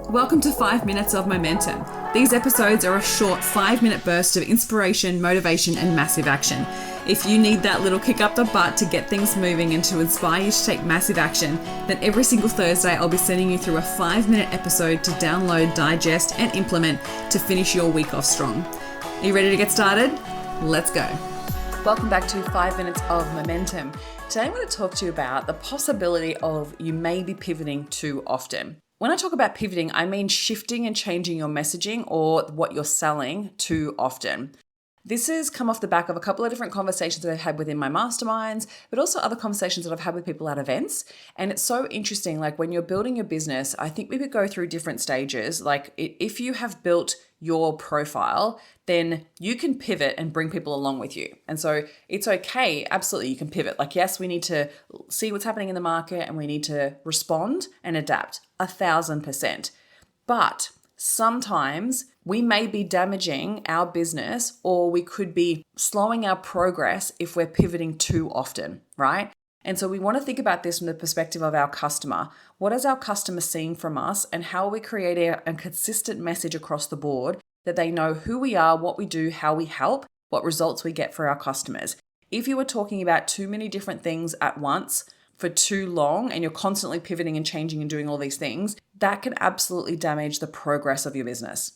Welcome to 5 Minutes of Momentum. These episodes are a short 5-minute burst of inspiration, motivation, and massive action. If you need that little kick up the butt to get things moving and to inspire you to take massive action, then every single Thursday I'll be sending you through a 5-minute episode to download, digest, and implement to finish your week off strong. Are you ready to get started? Let's go. Welcome back to 5 Minutes of Momentum. Today I'm going to talk to you about the possibility of you may be pivoting too often. When I talk about pivoting, I mean shifting and changing your messaging or what you're selling too often. This has come off the back of a couple of different conversations that I've had within my masterminds, but also other conversations that I've had with people at events. And it's so interesting, like when you're building your business, I think we would go through different stages. Like if you have built your profile, then you can pivot and bring people along with you. And so it's okay. Absolutely. You can pivot. Like, yes, we need to see what's happening in the market and we need to respond and adapt 1,000%. But sometimes we may be damaging our business or we could be slowing our progress if we're pivoting too often, right? And so we want to think about this from the perspective of our customer. What is our customer seeing from us and how are we creating a consistent message across the board that they know who we are, what we do, how we help, what results we get for our customers. If you are talking about too many different things at once for too long and you're constantly pivoting and changing and doing all these things, that can absolutely damage the progress of your business.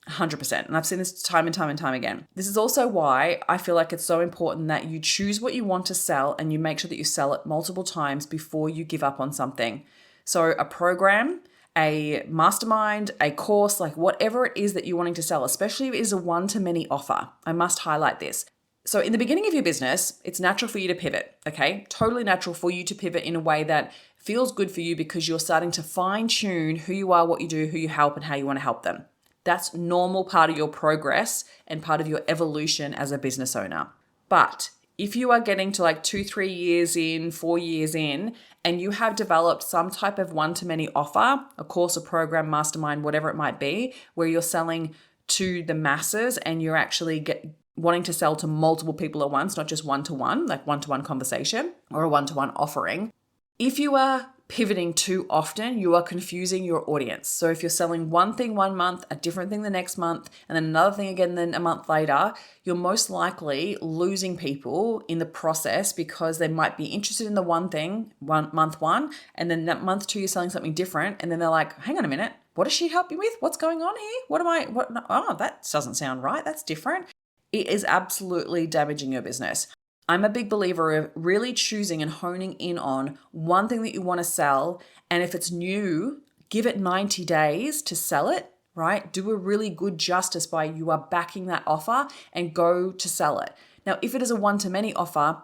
100%. And I've seen this time and time and time again. This is also why I feel like it's so important that you choose what you want to sell and you make sure that you sell it multiple times before you give up on something. So a program, a mastermind, a course, like whatever it is that you're wanting to sell, especially if it is a one-to-many offer. I must highlight this. So in the beginning of your business, it's natural for you to pivot, okay? Totally natural for you to pivot in a way that feels good for you because you're starting to fine-tune who you are, what you do, who you help, and how you want to help them. That's normal part of your progress and part of your evolution as a business owner. But if you are getting to like 2-3 years in, 4 years in, and you have developed some type of one-to-many offer, a course, a program, mastermind, whatever it might be, where you're selling to the masses and you're actually wanting to sell to multiple people at once, not just one-to-one, like one-to-one conversation or a one-to-one offering. If you are pivoting too often, you are confusing your audience. So if you're selling one thing one month, a different thing the next month, and then another thing again then a month later, you're most likely losing people in the process because they might be interested in the one thing, month one, and then that month two, you're selling something different. And then they're like, hang on a minute, what does she help me with? What's going on here? Oh, that doesn't sound right. That's different. It is absolutely damaging your business. I'm a big believer of really choosing and honing in on one thing that you want to sell. And if it's new, give it 90 days to sell it, right? Do a really good justice by you are backing that offer and go to sell it. Now, if it is a one-to-many offer,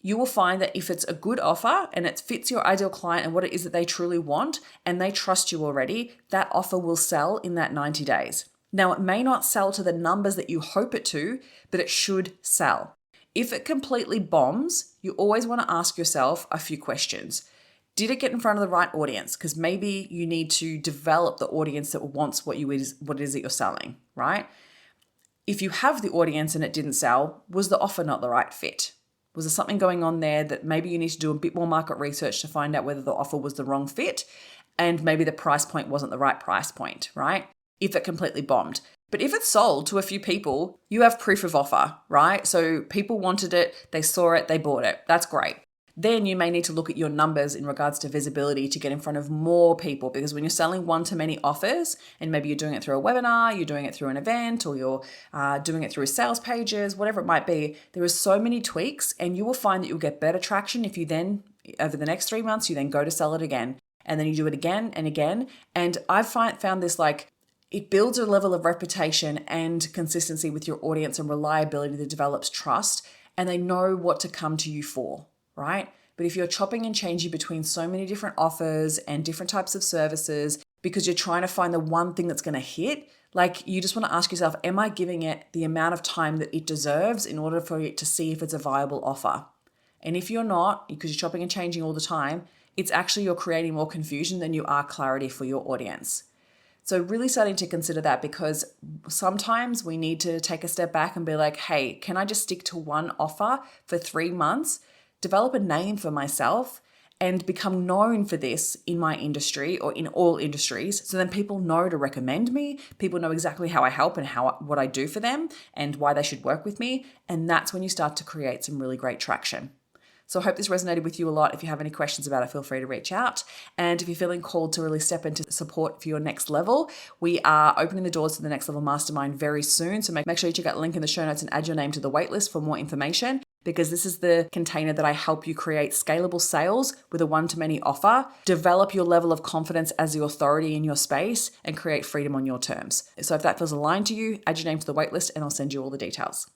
you will find that if it's a good offer and it fits your ideal client and what it is that they truly want and they trust you already, that offer will sell in that 90 days. Now, it may not sell to the numbers that you hope it to, but it should sell. If it completely bombs, you always want to ask yourself a few questions. Did it get in front of the right audience? Because maybe you need to develop the audience that wants what it is that you're selling, right? If you have the audience and it didn't sell, was the offer not the right fit? Was there something going on there that maybe you need to do a bit more market research to find out whether the offer was the wrong fit and maybe the price point wasn't the right price point, right? If it completely bombed. But if it's sold to a few people, you have proof of offer, right? So people wanted it, they saw it, they bought it. That's great. Then you may need to look at your numbers in regards to visibility to get in front of more people, because when you're selling one-to-many offers, and maybe you're doing it through a webinar, you're doing it through an event, or you're doing it through sales pages, whatever it might be, there are so many tweaks, and you will find that you'll get better traction if you then, over the next 3 months, you then go to sell it again, and then you do it again and again. And I've found this like, it builds a level of reputation and consistency with your audience and reliability that develops trust, and they know what to come to you for, right? But if you're chopping and changing between so many different offers and different types of services because you're trying to find the one thing that's going to hit, like you just want to ask yourself, am I giving it the amount of time that it deserves in order for it to see if it's a viable offer? And if you're not, because you're chopping and changing all the time, it's actually you're creating more confusion than you are clarity for your audience. So really starting to consider that, because sometimes we need to take a step back and be like, hey, can I just stick to one offer for 3 months, develop a name for myself, and become known for this in my industry or in all industries. So then people know to recommend me, people know exactly how I help and what I do for them and why they should work with me. And that's when you start to create some really great traction. So I hope this resonated with you a lot. If you have any questions about it, feel free to reach out. And if you're feeling called to really step into support for your next level, we are opening the doors to the Next Level Mastermind very soon. So make sure you check out the link in the show notes and add your name to the waitlist for more information, because this is the container that I help you create scalable sales with a one-to-many offer, develop your level of confidence as the authority in your space, and create freedom on your terms. So if that feels aligned to you, add your name to the waitlist and I'll send you all the details.